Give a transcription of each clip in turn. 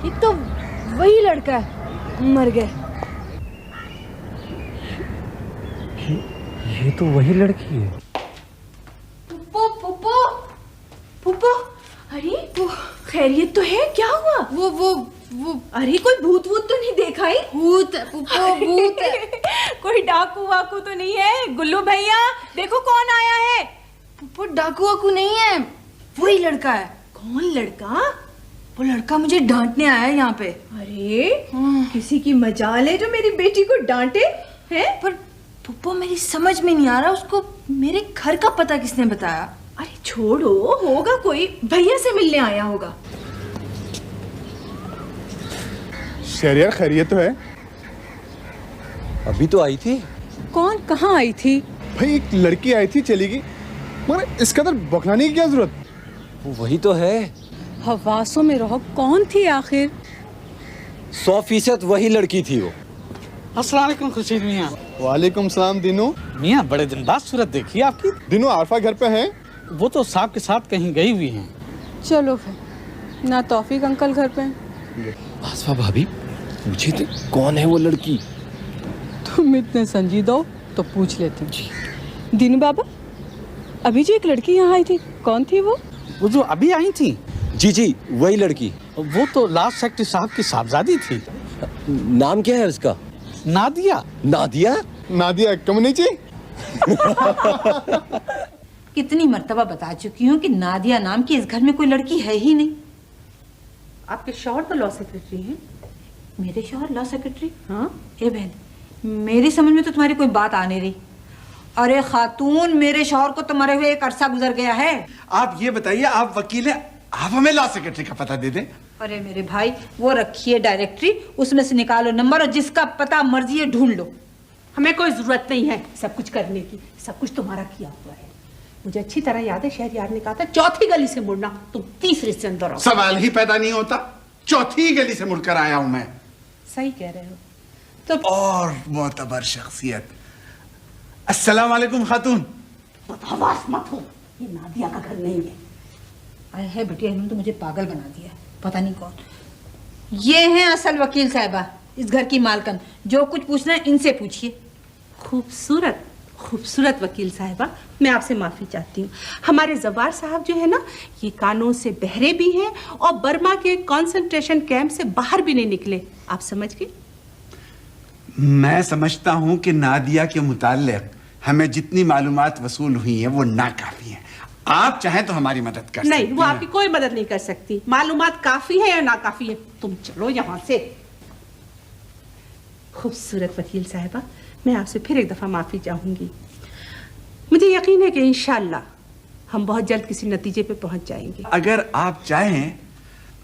ये तो वही लड़का है, मर गए। ये तो वही लड़की है। पुप्पो पुप्पो पुप्पो, अरे वो खैरियत तो है? क्या हुआ? वो अरे कोई भूत वूत तो नहीं देखा है? भूत पुप्पो, भूत कोई डाकू वाकू तो नहीं है? गुल्लू भैया देखो कौन आया है। पुप्पो डाकू वाकू नहीं है, वही लड़का है। कौन लड़का? वो लड़का मुझे डांटने आया है यहाँ पे। अरे किसी की मजाल है जो मेरी बेटी को डांटे हैं? पर पुप्पो मेरी समझ में नहीं आ रहा, उसको मेरे घर का पता किसने बताया? अरे छोड़ो, होगा कोई भैया से मिलने आया होगा। शहरियार खैरियत तो है? अभी तो आई थी। कौन? कहाँ आई थी? भाई एक लड़की आई थी, चली गई, मगर इसके अंदर बखलाने की क्या जरूरत? वो वही तो है। हवासों में रहो, कौन थी आखिर? 100% वही लड़की थी वो। अस्सलाम वालेकुम खुर्शीद मियाँ। वालेकुम सलाम दिनू। मियाँ बड़े दिन बाद सूरत देखी आपकी। दिनू आरफा घर पे है? वो तो साहब के साथ कहीं गई हुई हैं। चलो फिर, ना तौफीक अंकल घर पे हैं। आसफा भाभी पूछी थी कौन है वो लड़की? तुम इतने संजीदा हो तो पूछ लेते हैं। दीनू बाबा, अभी जो एक लड़की यहाँ आई थी, कौन थी वो? वो जो अभी आई थी? जी वही लड़की। वो तो लास्ट सेक्रेटरी साहब की साहबजादी थी। नाम क्या है उसका? नादिया। नादिया? नादिया कम्युनिटी। कितनी मर्तबा बता चुकी हूँ कि नादिया नाम की इस घर में कोई लड़की है ही नहीं। आपके शौहर तो लॉ सेक्रेटरी हैं। मेरे शौहर लॉ सेक्रेटरी? हाँ। ए बहन, मेरी समझ में तो तुम्हारी कोई बात आ नहीं रही। अरे खातून, मेरे शौहर को तुम्हारे हुए एक अरसा गुजर गया है। आप ये बताइए, आप वकील हैं, आप हमें लॉ सेक्रेटरी का पता दे दें। अरे मेरे भाई, वो रखिए डायरेक्टरी, उसमें से निकालो नंबर और जिसका पता मर्जी है ढूंढ लो। हमें कोई जरूरत नहीं है सब कुछ करने की, सब कुछ तुम्हारा किया हुआ है। मुझे अच्छी तरह याद है, शहरयार ने कहा था चौथी गली से मुड़ना, तुम तीसरी से अंदर आओ। सवाल ही पैदा नहीं होता, चौथी गली से मुड़कर आया हूं मैं। सही कह रहे हो। तो और मोतबर शख्सियत। अस्सलाम वालेकुम खातून। बदहवास मत हो, ये नादिया का घर नहीं है। अरे है बिटिया, इन्होंने तो मुझे पागल बना दिया, पता नहीं कौन। ये हैं असल वकील साहिबा, इस घर की मालकन। जो कुछ पूछना है इनसे पूछिए। खूबसूरत खूबसूरत वकील साहिबा, मैं आपसे माफी चाहती हूँ। हमारे जवार साहब जो है ना, ये कानून से बहरे भी हैं और बर्मा के कंसंट्रेशन कैंप से बाहर भी नहीं निकले। आप समझ गए? मैं समझता हूं कि नादिया के मुताल्लिक हमें जितनी मालूमात वसूल हुई हैं वो नाकाफी हैं। आप चाहें तो हमारी मदद कर सकती हैं। नहीं, वो आपकी कोई मदद नहीं कर सकती। मालूमात काफी है या नाकाफी है? तुम चलो यहाँ से। खूबसूरत वकील साहिबा, मैं आपसे फिर एक दफा माफी चाहूंगी। मुझे यकीन है कि इंशाल्लाह हम बहुत जल्द किसी नतीजे पे पहुंच जाएंगे। अगर आप चाहें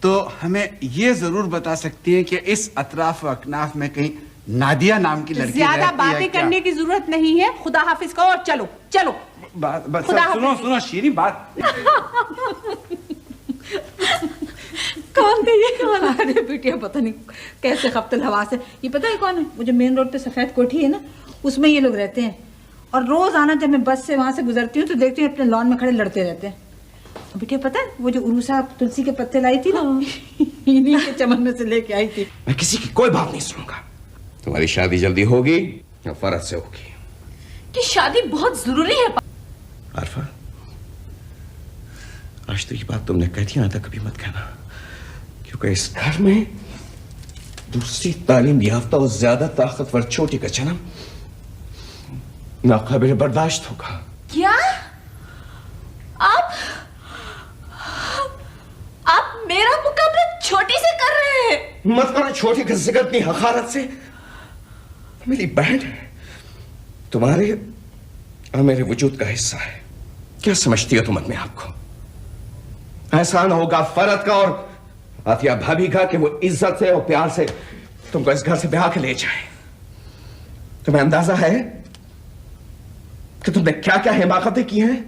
तो हमें ये जरूर बता सकती हैं कि इस अतराफ व अकनाफ में कहीं नादिया नाम की लड़की ज्यादा बातें करने की जरूरत नहीं है। खुदा हाफिज कहो और चलो चलो। सुनो शीरी बात। कौन थे ये? अरे बिटिया पता नहीं कैसे खप्तल हवास है। ये पता है कौन है? वो जो मेन रोड पे सफेद कोठी है ना, उसमें ये लोग रहते हैं। और रोज आना जब मैं बस से वहां से गुजरती हूँ तो देखती हूँ अपने लॉन में खड़े लड़ते रहते हैं। बिटिया पता है वो जो उरूसा तुलसी के पत्ते लाई थी ना, इन्हीं के चमन में से लेके आई थी। मैं किसी की कोई बात नहीं सुनूंगा। तुम्हारी शादी जल्दी होगी या फर्ज से होगी? कि शादी बहुत जरूरी है। आरफा, आज तो ये बात तुमने कह दी, आधा कभी मत कहना, क्योंकि इस घर में दूसरी तालीम याफ्ता और ज्यादा ताकतवर छोटी का जन्म नाकाबिल बर्दाश्त होगा। क्या आप मेरा मुकाबला छोटी से कर रहे हैं? मत करो छोटी का जिक्र इतनी हकारत से। मेरी बहन है, तुम्हारे और मेरे वजूद का हिस्सा है। क्या समझती हो तुम अपने आप को? एहसान होगा फरद का और आतिया भाभी का कि वो इज्जत से और प्यार से तुमको इस घर से ब्याह के ले जाए। तुम्हें अंदाजा है कि तुमने क्या क्या हिमाकतें की हैं?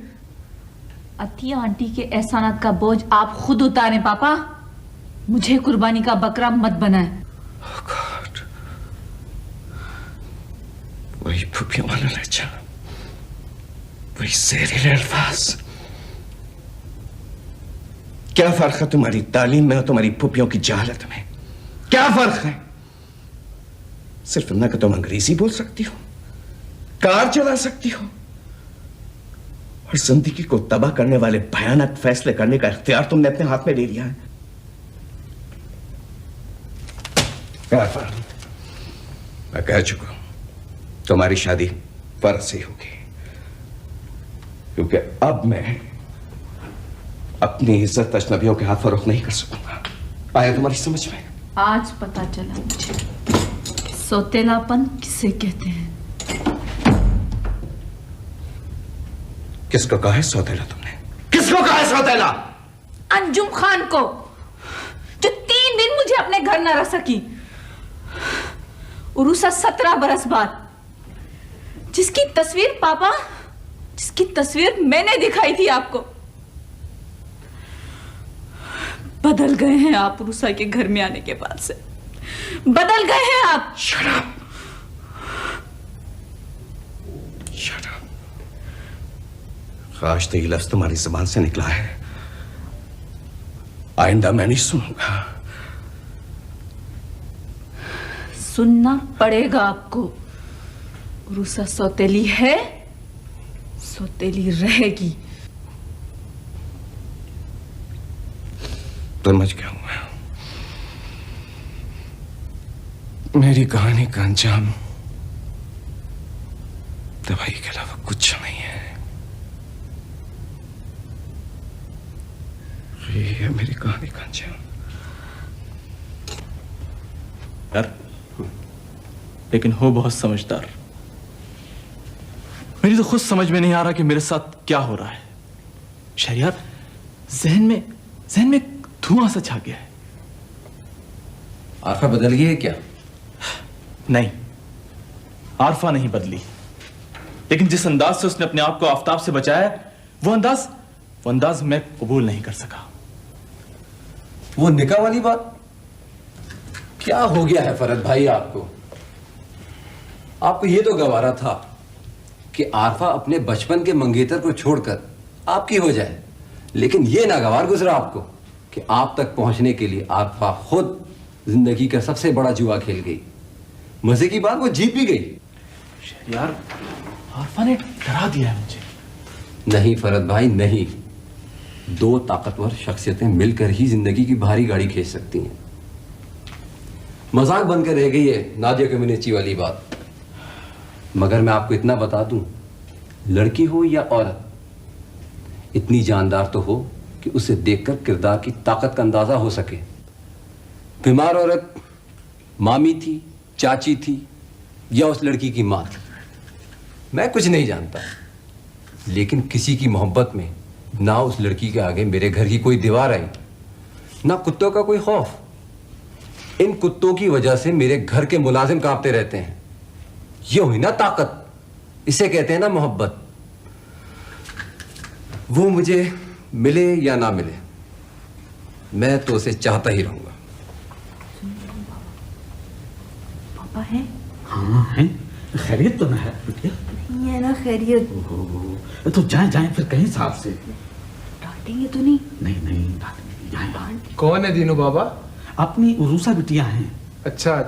अतिया आंटी के एहसानात का बोझ आप खुद उतारें पापा। मुझे कुर्बानी का बकरा मत बनाएं। वही फुफियों वाला लहजा, वही ज़हरीले अल्फाज। क्या फर्क है तुम्हारी तालीम में और तुम्हारी फुफियों की जहालत में? क्या फर्क है? सिर्फ इतना कि तुम अंग्रेजी बोल सकती हो, कार चला सकती हो, और जिंदगी को तबाह करने वाले भयानक फैसले करने का इख्तियार तुमने अपने हाथ में ले लिया है। मैं कह चुका हूं, तुम्हारी शादी फर्ज से होगी, क्योंकि अब मैं अपनी इज्जत अजनबियों के हाथ फरोख्त नहीं कर सकूंगा। आया तुम्हारी समझ में? आज पता चला मुझे सौतेलापन किसे कहते हैं। किसको कहा है सौतेला तुमने? किसको कहा है सौतेला? अंजुम खान को, जो 3 दिन मुझे अपने घर न रख सकी। उरूसा 17 बरस बाद, जिसकी तस्वीर पापा, जिसकी तस्वीर मैंने दिखाई थी आपको। बदल गए हैं आप उरूसा के घर में आने के बाद से, बदल गए हैं आप। शराब, शराब। काश तो ये लफ्ज़ तुम्हारी जुबान से निकला है, आइंदा मैं नहीं सुनूंगा। सुनना पड़ेगा आपको। उरूसा सौतेली है, सौतेली रहेगी। समझ गया हूं मैं। मेरी कहानी का अंजाम दवाई के अलावा कुछ नहीं है। ये है मेरी कहानी का अंजाम। यार, लेकिन हो बहुत समझदार। मेरी तो खुद समझ में नहीं आ रहा कि मेरे साथ क्या हो रहा है। शहरियार, जहन में धुआं सा छा गया है। आरफा बदल गई है क्या? नहीं, आरफा नहीं बदली, लेकिन जिस अंदाज से उसने अपने आप को आफताब से बचाया, वो अंदाज मैं कबूल नहीं कर सका। वो निकाह वाली बात क्या हो गया है फरद भाई? आपको ये तो गवारा था कि आरफा अपने बचपन के मंगेतर को छोड़कर आपकी हो जाए, लेकिन ये नागवार गुजरा आपको कि आप तक पहुंचने के लिए आरफा खुद जिंदगी का सबसे बड़ा जुआ खेल गई। मजे की बात, वो जीत भी गई। यार, आरफा ने डरा दिया है मुझे। नहीं फरद भाई, नहीं। 2 ताकतवर शख्सियतें मिलकर ही जिंदगी की भारी गाड़ी खींच सकती हैं। मजाक बनकर रह गई है नादिया कम्युनिटी वाली बात। मगर मैं आपको इतना बता दूं, लड़की हो या औरत, इतनी जानदार तो हो कि उसे देखकर किरदार की ताकत का अंदाजा हो सके। बीमार औरत मामी थी, चाची थी, या उस लड़की की मां थी, मैं कुछ नहीं जानता, लेकिन किसी की मोहब्बत में ना उस लड़की के आगे मेरे घर की कोई दीवार आई, ना कुत्तों का कोई खौफ। इन कुत्तों की वजह से मेरे घर के मुलाजिम कांपते रहते हैं। ये हुई ना ताकत, इसे कहते हैं ना मोहब्बत। वो मुझे मिले या ना मिले, मैं तो उसे चाहता ही रहूंगा। पापा है? हाँ है। खैरियत तो ना है बिटिया? नहीं है ना खैरियत। तो जाएं फिर कहीं साहब से। डांटेंगे तो नहीं? नहीं डांटेंगे, जाएं। कौन है दीनू बाबा? अपनी उरूसा बिटिया हैं। अच्छा।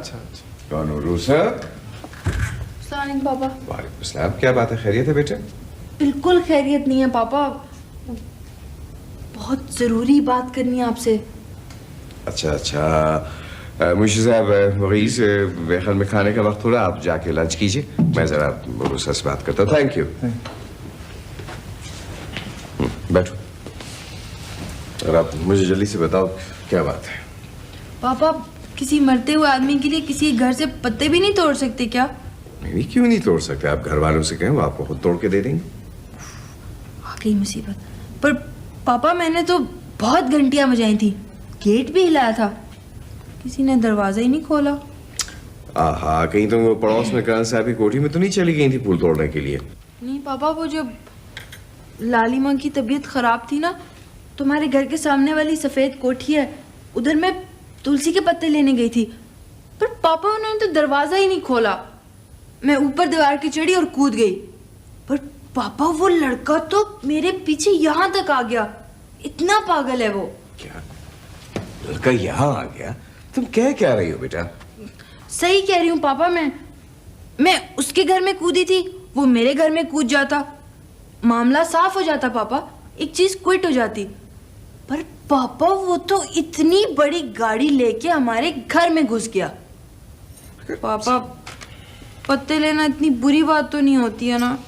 कौन उरूसा? पापा। वालेकुम सलाम। क्या बात है, खैरियत है बेटे? बिल्कुल खैरियत नहीं है पापा, बहुत जरूरी बात करनी है आपसे। अच्छा। मुझे साहब, मरीज मेरे ख्याल में खाने का वक्त हो रहा है, आप जाके लंच कीजिए, मैं जरा उरूसा से बात करता हूँ। Thank you. बैठो। और आप मुझे जल्दी से बताओ क्या बात है। पापा, किसी मरते हुए आदमी के लिए किसी घर से पत्ते भी नहीं तोड़ सकते क्या? नहीं, क्यों नहीं तोड़ सकते? आप घर वालों से कहें, वो आपको खुद तोड़ के दे देंगे। आ गई मुसीबत। पर पापा, मैंने तो बहुत घंटियां बजाई थी, गेट भी हिलाया था, किसी ने दरवाजा ही नहीं खोला। आहा, कहीं तुम वो पड़ोस में करण साहब की कोठी में तो नहीं चली गई थी फूल तोड़ने के लिए? नहीं पापा, वो जब लाली माँ की तबीयत खराब थी ना, तुम्हारे घर के सामने वाली सफेद कोठी है, उधर मैं तुलसी के पत्ते लेने गई थी, पर पापा उन्होंने तो दरवाजा ही नहीं खोला। मैं ऊपर दीवार की चढ़ी और कूद गई, पर पापा वो लड़का तो मेरे पीछे यहाँ तक आ गया। इतना पागल है वो। क्या लड़का यहाँ आ गया? तुम कह क्या रही हो बेटा? सही कह रही हूँ पापा। मैं उसके घर में कूदी थी, वो मेरे घर में कूद जाता, मामला साफ हो जाता पापा, एक चीज क्विट हो जाती। पर पापा वो तो इतनी बड़ी गाड़ी लेके हमारे घर में घुस गया। पापा पत्ते लेना इतनी बुरी बात तो नहीं होती है ना?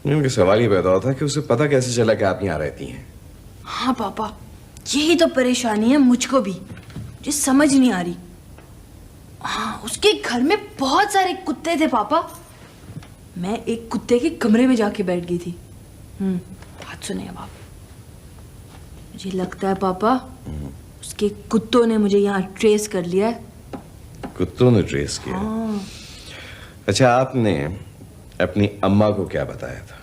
उनका सवाल ही पैदा होता है कि उसे पता कैसे चला कि आप यहाँ रहती हैं। हाँ पापा, यही तो परेशानी है मुझको भी, जो समझ नहीं आ रही। हाँ, उसके घर में बहुत सारे कुत्ते थे पापा। मैं एक कुत्ते के कमरे में जाके बैठ गई थी। बात सुनिए आप। मुझे लगता है पापा उसके कुत्तों ने मुझे यहाँ ट्रेस कर लिया है। कुत्तों ने ट्रेस किया? हाँ। अच्छा, आपने अपनी अम्मा को क्या बताया था?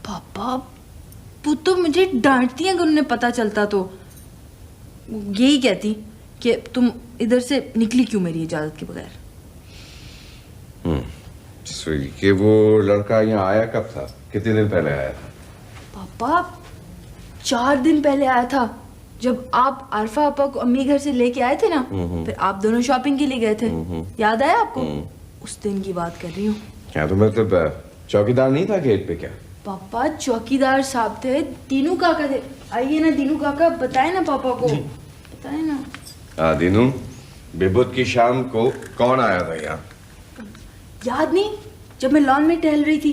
पापा वो तो मुझे डांटती हैं अगर उन्हें पता चलता तो। यही कहती कि तुम इधर से निकली क्यों मेरी इजाजत के बगैर। कि वो लड़का यहाँ आया कब था? कितने दिन पहले आया था? पापा 4 दिन पहले आया था, जब आप आरफा आपा को अम्मी घर से लेके आए थे ना। फिर आप दोनों शॉपिंग के लिए गए थे, याद आया आपको? उस दिन की बात कर रही हूँ। क्या तो मतलब चौकीदार नहीं था गेट पे क्या? पापा चौकीदार साहब थे, दीनू काका थे। आइए ना दीनू काका, बताए ना पापा को, बताए ना। हाँ दीनू, बिबुत की शाम को कौन आया था यहाँ? याद नहीं, जब मैं लॉन में टहल रही थी,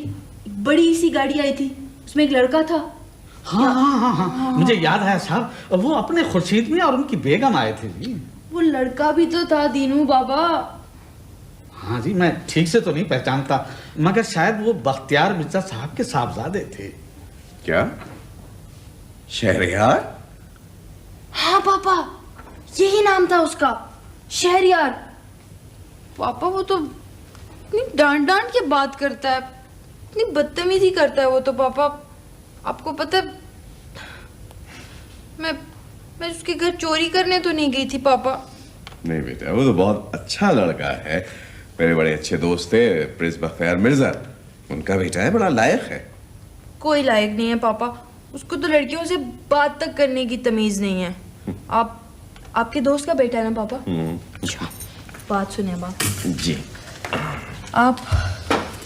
एक बड़ी सी गाड़ी आई थी, उसमें एक लड़का था। हाँ हाँ हाँ हाँ, मुझे याद है साहब, वो अपने खुर्शीद में और उनकी बेगम आए थे जी। वो लड़का भी तो था दीनू बाबा। हाँ जी, मैं ठीक से तो नहीं पहचानता, मगर शायद वो बख्तियार मिर्जा साहब के साहबजादे थे। क्या? शहरयार? हाँ पापा, यही नाम था उसका, शहरयार। पापा वो तो इतनी डांट डांट के बात करता है, इतनी बदतमीजी करता है वो तो। पापा आपको पता है, मैं उसके घर चोरी करने तो नहीं गई थी पापा। नहीं बेटा, वो तो बहुत अच्छा लड़का है, मेरे बड़े अच्छे दोस्त थे प्रिंस बख्तियार मिर्जा, उनका बेटा है, बड़ा लायक है। कोई लायक नहीं है पापा, उसको तो लड़कियों से बात तक करने की तमीज नहीं है। आपके दोस्त का बेटा है ना पापा? अच्छा, बात सुनिए बाप जी। आप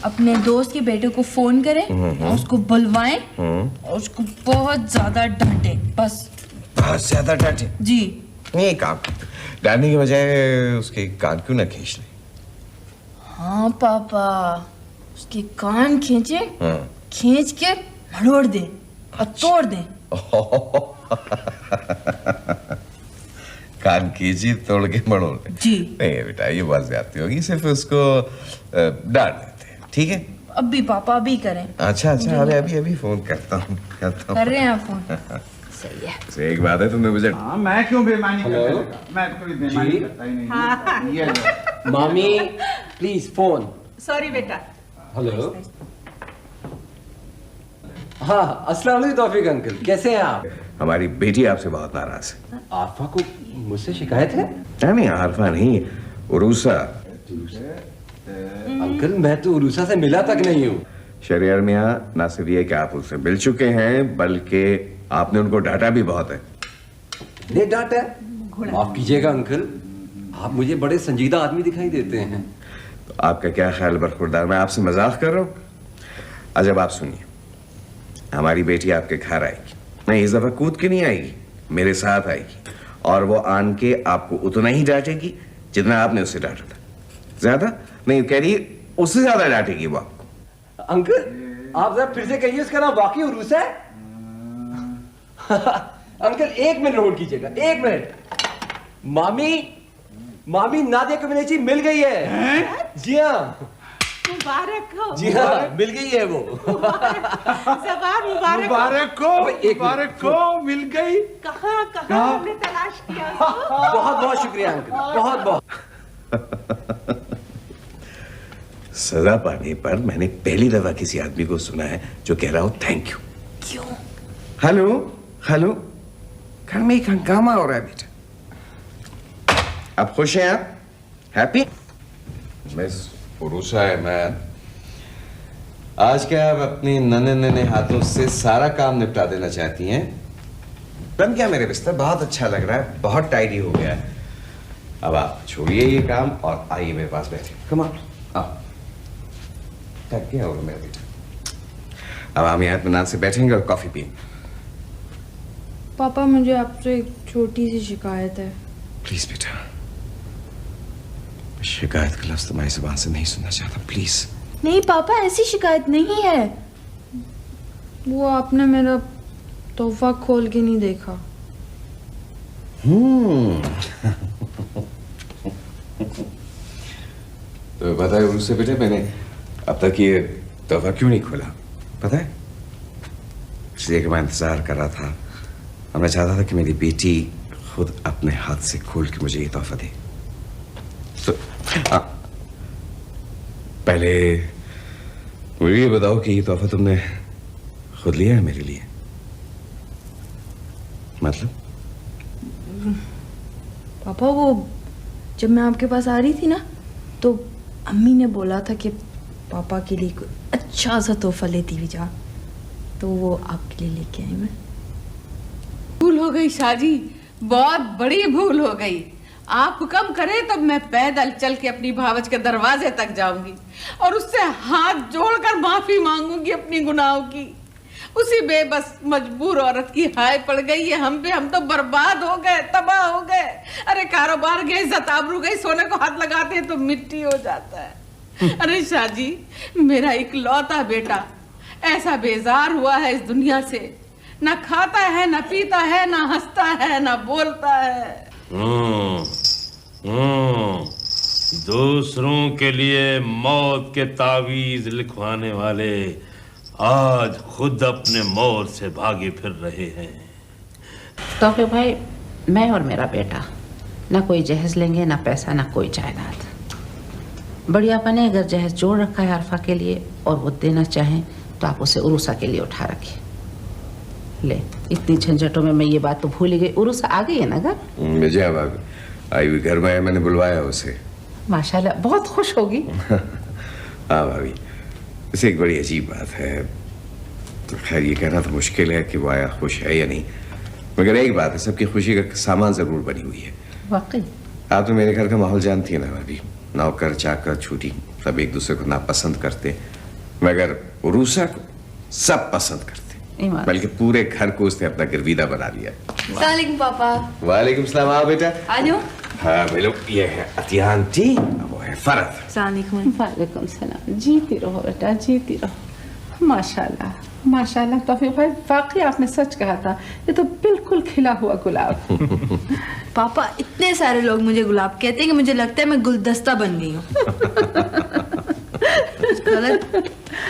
अपने दोस्त के बेटे को फोन करें और उसको बुलवाएं और उसको बहुत ज्यादा डांटे, बस। बहुत ज्यादा डांटे? जी। नहीं, काम डांटने के बजाय उसके कान क्यों ना खींच ले? हाँ पापा, उसके कान खींचे, खींच के मरोड़ दे और तोड़ दे। कान खींची तोड़ के मरोड़ दे? जी। नहीं बेटा, ये बात ज्यादती होगी, सिर्फ उसको डांट देते हैं, ठीक है? अभी पापा अभी करें। अच्छा, अभी फोन करता हूँ। कर रहे हैं फोन? सही है। से एक बात है, तुमने मुझे मैं क्यों बेईमानी करता? मैं कोई बेईमानी करता ही नहीं। हाँ। ये मामी प्लीज फोन। सॉरी बेटा। हेलो। हाँ, अस्सलाम वालेकुम तौफीक अंकल, कैसे हैं आप? हमारी बेटी आपसे बहुत नाराज है। आरफा को मुझसे शिकायत है? नहीं, आरफा नहीं, उरूसा। अंकल मैं तो उरूसा से मिला तक नहीं हूँ। शहरयार मियाँ, ना सिर्फ ये कि आप उससे मिल चुके हैं, बल्कि आपने उनको डांटा भी बहुत है। नहीं डांटा? माफ कीजिएगा अंकल, आप मुझे बड़े संजीदा आदमी दिखाई देते हैं। तो आपका क्या ख्याल बरखुरदार, मैं आपसे मजाक कर रहा हूँ? अजब, आप सुनिए, हमारी बेटी आपके घर आएगी, नहीं इस दफा कूद के नहीं आएगी, मेरे साथ आएगी, और वो आन के आपको उतना ही डांटेगी जितना आपने उससे डांटा था। ज्यादा नहीं, कह रही उससे ज्यादा डांटेगी वो आपको। अंकल आप जरा फिर से कहिए, उसका नाम वाकई उरूसा है? अंकल 1 मिनट होल्ड कीजिएगा, 1 मिनट। मामी नादिया कम्युनिटी मिल गई है। जी हाँ, मुबारक हो। जी हाँ, मिल गई है वो। ज़बान मुबारक को मिल गई। कहाँ हमने तलाश किया उसको? बहुत बहुत शुक्रिया अंकल, बहुत बहुत। सजा पाने पर मैंने पहली दफा किसी आदमी को सुना है जो कह रहा हो थैंक यू। क्यों? हेलो, घर में एक हंगामा हो रहा है बेटा। आप खुश हैं? आप हैप्पी? मिस उरूसा है, मैं आज क्या आप अपनी नन्हे हाथों से सारा काम निपटा देना चाहती हैं? बन क्या मेरे बिस्तर? बहुत अच्छा लग रहा है, बहुत टाइडी हो गया है। अब आप छोड़िए ये काम और आइए मेरे पास बैठे। कम ऑन, आओ। थक गया होगा मेरा बेटा। अब हम यहाँ इत्मीनान से बैठेंगे और कॉफी पिएंगे। पापा मुझे आपसे एक छोटी सी शिकायत है। प्लीज बेटा, शिकायत का लफ्ज तुम्हारी जुबान से नहीं सुनना चाहता, प्लीज। नहीं पापा, ऐसी शिकायत नहीं है। वो आपने मेरा तोहफा खोल के नहीं देखा। तो पता है उससे बेटे, मैंने अब तक ये तोहफा क्यों नहीं खोला पता है? इसलिए कि मैं इंतजार कर रहा था और मैं चाहता था कि मेरी बेटी खुद अपने हाथ से खोल के मुझे ये तोहफा दे। तो पहले मुझे ये बताओ कि ये तोहफा तुमने खुद लिया है मेरे लिए? मतलब पापा वो जब मैं आपके पास आ रही थी ना, तो अम्मी ने बोला था कि पापा के लिए कोई अच्छा सा तोहफा लेती हुई जा, तो वो आपके लिए लेके आई मैं। भूल हो गई शाजी, बहुत बड़ी भूल हो गई। आप हुक्म करें तब मैं पैदल चल के अपनी भावज के दरवाजे तक जाऊंगी और उससे हाथ जोड़कर माफी मांगूंगी अपनी गुनाहों की। उसी बेबस मजबूर औरत की हाय पड़ गई है हम पे। हम तो बर्बाद हो गए, तबाह हो गए। अरे कारोबार गए, इज्जत आबरू गई, सोने को हाथ लगाते हैं तो मिट्टी हो जाता है। अरे शाजी, मेरा इकलौता बेटा ऐसा बेजार हुआ है इस दुनिया से, ना खाता है, ना पीता है, ना हंसता है, ना बोलता है। दूसरों के लिए मौत के तावीज लिखवाने वाले आज खुद अपने मौत से भागे फिर रहे हैं। तो फिर भाई, मैं और मेरा बेटा ना कोई जहेज लेंगे, ना पैसा, ना कोई जायदाद। बढ़ियापा ने अगर जहेज जोड़ रखा है आरफा के लिए और वो देना चाहें तो आप उसे उरूसा के लिए उठा रखिए। ले, इतनी झंझटों में मैं ये बात तो भूल ही गई। उरूसा आ गई है ना घर? विजय आई हुई घर में, मैंने बुलवाया उसे। माशाल्लाह, बहुत खुश होगी। हाँ भाभी, इसे एक बड़ी अजीब बात है। तो खैर ये कहना तो मुश्किल है कि वो आया खुश है या नहीं, मगर एक बात है, सबकी खुशी का सामान जरूर बनी हुई है। वाकई आप तो मेरे घर का माहौल जानती है ना भाभी, नौकर चाकर छूटी सब एक दूसरे को नापसंद करते, मगर उरूसा को सब पसंद करते, बल्कि पूरे घर को उसने अपना गिरवीदा बना लिया। अस्सलाम पापा। वालेकुम सलाम। आओ बेटा। आ जाओ। हाँ मिलो, ये है अतिया आंटी, वो है फरत। वालेकुम सलाम। जीती रहो बेटा, जीती रहो। माशाल्लाह माशाल्लाह। तौफीक भाई, वाकई आपने सच कहा था, ये तो बिल्कुल खिला हुआ गुलाब। पापा, इतने सारे लोग मुझे गुलाब कहते हैं कि मुझे लगता है मैं गुलदस्ता बन गई हूँ।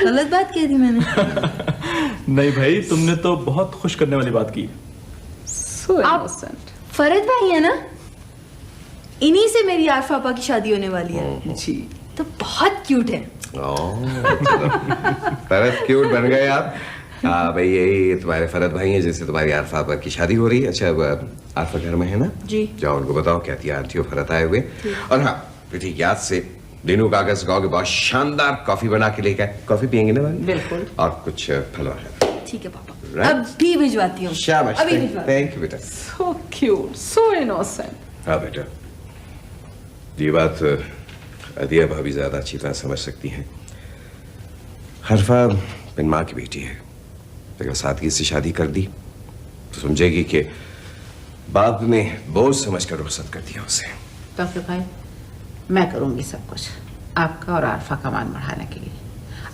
गलत बात कह दी मैंने? नहीं भाई, तुमने तो बहुत खुश करने वाली बात की। आप फरद भाई है ना? इन्हीं से मेरी आरफा आपा की शादी होने वाली है। जी। तो बहुत क्यूट है। फरद क्यूट बन गए आप। हाँ भाई, यही तुम्हारे फरद भाई हैं जिनसे तुम्हारी आरफा आपा की शादी हो रही है। अच्छा, आरफा घर में है ना? जी। जाओ उनको बताओ क्या थी आंटी और फरद आए हुए। और हाँ बेटी, याद से दिनों कागज गाँव के बहुत शानदार कॉफी बना के लेकर आए। कॉफी पियेंगे ना भाई? बिल्कुल। और कुछ फल वगैरह। ठीक है पापा, अभी भिजवाती हूँ। शाबाश, अभी भिजवाती हूँ। थैंक यू बेटा। So cute, so innocent. हाँ बेटा, ये बात अदिया भाभी ज्यादा अच्छी तरह समझ सकती हैं। हरफा बिन माँ की बेटी है, अगर सादगी से शादी कर दी तो समझेगी कि बाप ने बोझ समझकर रुखसत कर दिया उसे। तो फिर भाई, मैं करूंगी सब कुछ आपका और आरफा का मान बढ़ाने के लिए।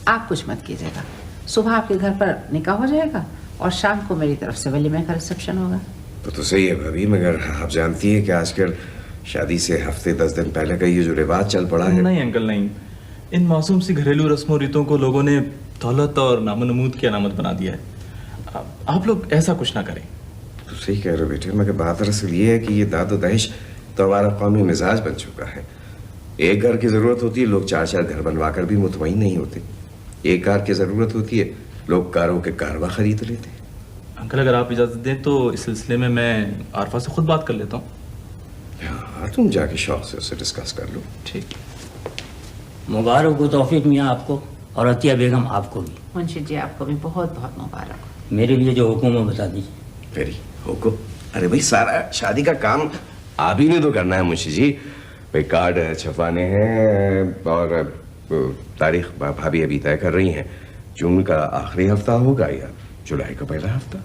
आप कुछ मत कीजिएगा। सुबह आपके घर पर निकाह हो जाएगा और शाम को मेरी तरफ से वलीमे का रिसेप्शन होगा। तो सही है भाभी, मगर आप जानती हैं कि आजकल शादी से हफ्ते 10 दिन पहले का ये जो रिवाज चल पड़ा है। नहीं अंकल, नहीं। इन मासूम सी घरेलू रस्मों रीतों को लोगों ने दौलत और नामो-नमूद की अलामत बना दिया है। आप लोग ऐसा कुछ ना करें। तो सही कह रहे हो बेटे, मगर बात दरअसल ये है कि ये दादो दहेज तो हमारा कौमी मिजाज बन चुका है। एक घर की जरूरत होती है, लोग 4-4 घर बनवा कर भी मुतमईन नहीं होते। एक कार की जरूरत होती है, लोग कारों के कारवा खरीद लेते हैं। अंकल, अगर आप इजाजत दें तो इस सिलसिले में मैं आरफा से खुद बात कर लेता हूँ। हाँ, तुम जाके शौक से उससे डिस्कस कर लो। ठीक। मुबारक हो तौफीक मियाँ आपको और अतिया बेगम आपको भी। मुंशी जी, आपको भी बहुत बहुत मुबारक। मेरे लिए जो हुक्म है बता दीजिए। वेरी हुक्म। अरे भाई, सारा शादी का काम आप ही ने तो करना है मुंशी जी। भाई कार्ड छपवाने हैं और तारीख भाभी अभी तय कर रही हैं। जून का आखिरी हफ्ता होगा या जुलाई का पहला हफ्ता।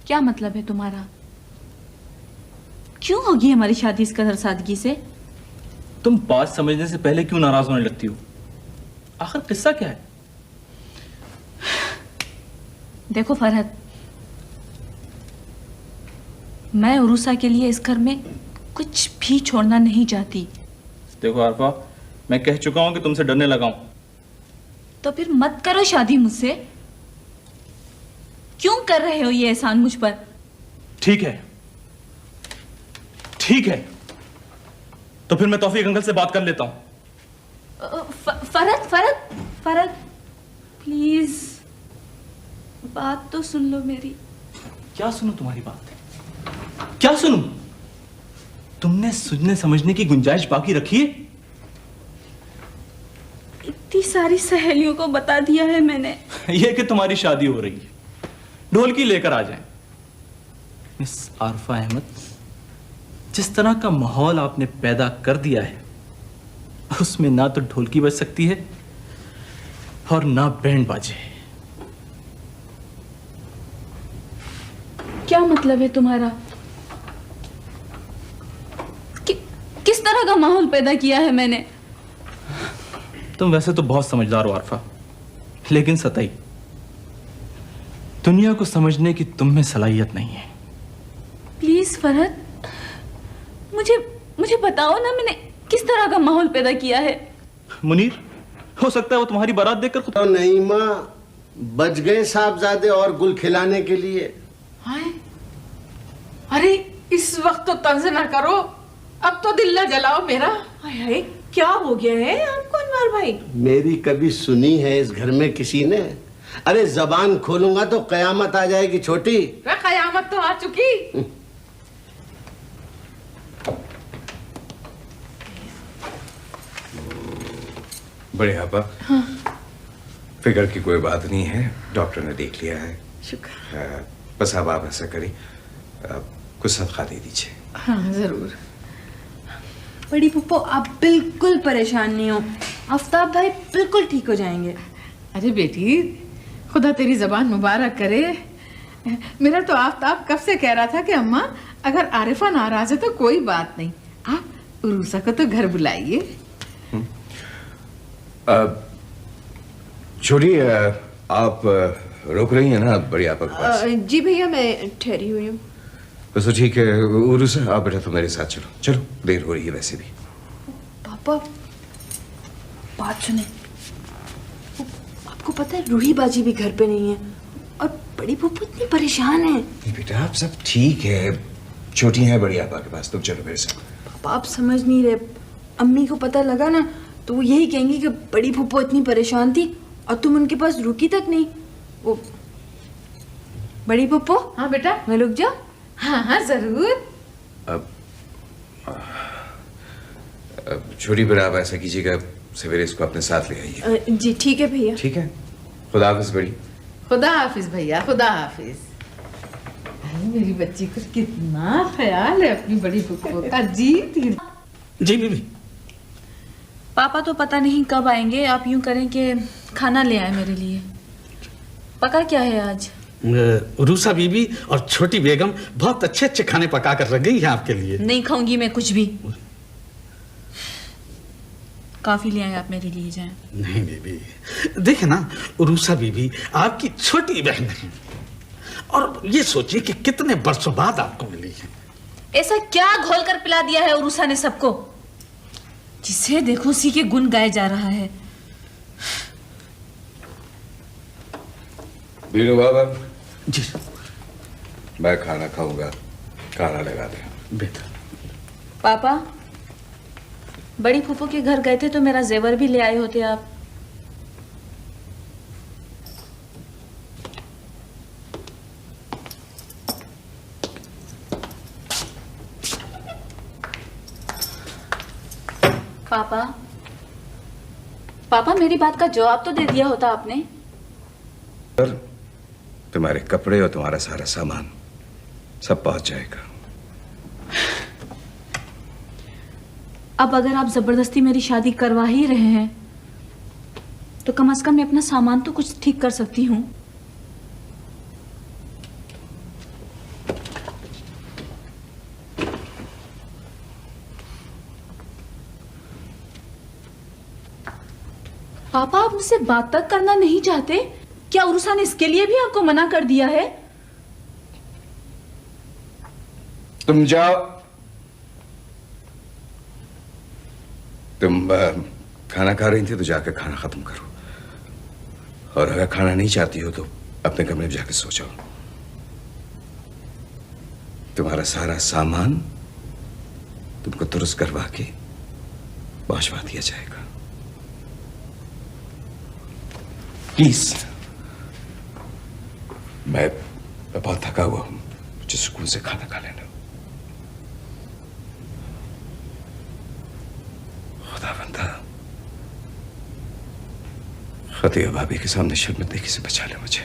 क्या मतलब है तुम्हारा? क्यों होगी हमारी शादी इस कदर सादगी से? तुम बात समझने से पहले क्यों नाराज होने लगती हो? आखिर किस्सा क्या है? देखो फरहत, मैं उरूसा के लिए इस घर में कुछ भी छोड़ना नहीं चाहती। देखो आरफा, मैं कह चुका हूं कि तुमसे डरने लगा हूं। तो फिर मत करो शादी मुझसे। क्यों कर रहे हो ये एहसान मुझ पर? ठीक है, ठीक है, तो फिर मैं तौफीक अंकल से बात कर लेता हूं। फरहत फरहत फरहत, प्लीज बात तो सुन लो मेरी। क्या सुनूं तुम्हारी बात? क्या सुनूं? तुमने सुनने समझने की गुंजाइश बाकी रखी है? इतनी सारी सहेलियों को बता दिया है मैंने। यह कि तुम्हारी शादी हो रही है, ढोलकी लेकर आ जाएं। मिस आरफा अहमद, जिस तरह का माहौल आपने पैदा कर दिया है उसमें ना तो ढोलकी बज सकती है और ना बैंड बाजे। क्या मतलब है तुम्हारा? किस तरह का माहौल पैदा किया है मैंने? तुम वैसे तो बहुत समझदार हो आरफा, लेकिन सतई दुनिया को समझने की तुम में सलाहियत नहीं है। प्लीज फरहत, मुझे बताओ ना, मैंने किस तरह का माहौल पैदा किया है? मुनीर, हो सकता है वो तुम्हारी बारात देखकर खुद। तो नहीं माँ, बच गए साहबजादे और गुल खिलाने के लिए। हाय, अरे इस वक्त तो तंज ना करो, अब तो दिल ना जलाओ मेरा। हाय हाय, क्या हो गया है आपको अनवर भाई? मेरी कभी सुनी है इस घर में किसी ने? अरे जबान खोलूंगा तो कयामत आ जाएगी छोटी। कयामत तो आ चुकी। बड़े आपा, हाँ। फिक्र की कोई बात नहीं है, डॉक्टर ने देख लिया है। शुक्र। बस अब आप ऐसा करें, कुछ सदका दे दीजिए। हाँ जरूर। बड़ी पुप्पो, आप बिल्कुल परेशान नहीं हो, आफ्ताब भाई बिल्कुल ठीक हो जाएंगे। अरे बेटी, खुदा तेरी जबान मुबारक करे। मेरा तो आफ्ताब कब से कह रहा था कि अम्मा अगर आरिफा नाराज है तो कोई बात नहीं, आप उरूसा को तो घर बुलाइए। छोटी, आप रुक रही हैं ना बड़ी आपा के पास? जी भैया, मैं ठहरी हुई हूँ। बस तो ठीक है, उरूसा आप बेटा तो मेरे साथ चलो। चलो, देर हो रही है वैसे भी। पापा, बात सुने। आपको पता है रूही बाजी भी घर पे नहीं है और बड़ी पुप्पो इतनी परेशान है। बेटा आप सब ठीक है, छोटी है बड़ी आपा के पास, तुम चलो मेरे साथ। पापा आप समझ नहीं रहे, अम्मी को पता लगा ना तो वो यही कहेंगी कि बड़ी पुप्पो इतनी परेशान थी और तुम उनके पास रुकी तक नहीं। वो बड़ी पुप्पो। हाँ बेटा, मैं रुक जा। हाँ हाँ जरूर। अब छोटी बेटा आप ऐसा कीजिएगा, सवेरे इसको अपने साथ ले आइए। जी ठीक है भैया। ठीक है, खुदा हाफिज बड़ी। खुदा हाफिज भैया, खुदा हाफिज। मेरी बच्ची को कितना ख्याल है अपनी बड़ी पुप्पो का। जी बीबी। पापा तो पता नहीं कब आएंगे, आप यूं करें कि खाना ले आए मेरे लिए। पका क्या है आज? रूसा बीबी और छोटी बेगम बहुत अच्छे अच्छे खाने पका कर रख गई हैं आपके लिए। नहीं खाऊंगी मैं कुछ भी। काफी ले आए आप मेरे लिए, जाएं। नहीं बीबी, देखे ना, रूसा बीबी आपकी छोटी बहन है और ये सोचिए कि कितने बरसों बाद आपको मिली है। ऐसा क्या घोल कर पिला दिया है उरूसा ने सबको, जिसे देखो उसी के गुण गाए जा रहा है। बीनू बाबा जी, मैं खाना खाऊंगा, खाना लगा दे बेटा। पापा, बड़ी फूफो के घर गए थे तो मेरा जेवर भी ले आए होते आप। पापा, पापा मेरी बात का जवाब तो दे दिया होता आपने। तुम्हारे कपड़े और तुम्हारा सारा सामान सब पहुंच जाएगा। अब अगर आप जबरदस्ती मेरी शादी करवा ही रहे हैं तो कम से कम मैं अपना सामान तो कुछ ठीक कर सकती हूँ। पापा आप मुझसे बात तक करना नहीं चाहते? क्या उरुसा ने इसके लिए भी आपको मना कर दिया है? तुम जाओ, तुम खाना खा रही थी तो जाकर खाना खत्म करो, और अगर खाना नहीं चाहती हो तो अपने कमरे में जाकर सो जाओ। तुम्हारा सारा सामान तुमको दुरुस्त करवा के पहुंचवा दिया जाएगा। प्लीज। मैं बहुत थका हुआ हूं, मुझे सुकून से खाना खा लेना। खुदावंदा, खतिया भाभी के सामने शर्मिंदगी से बचा ले मुझे।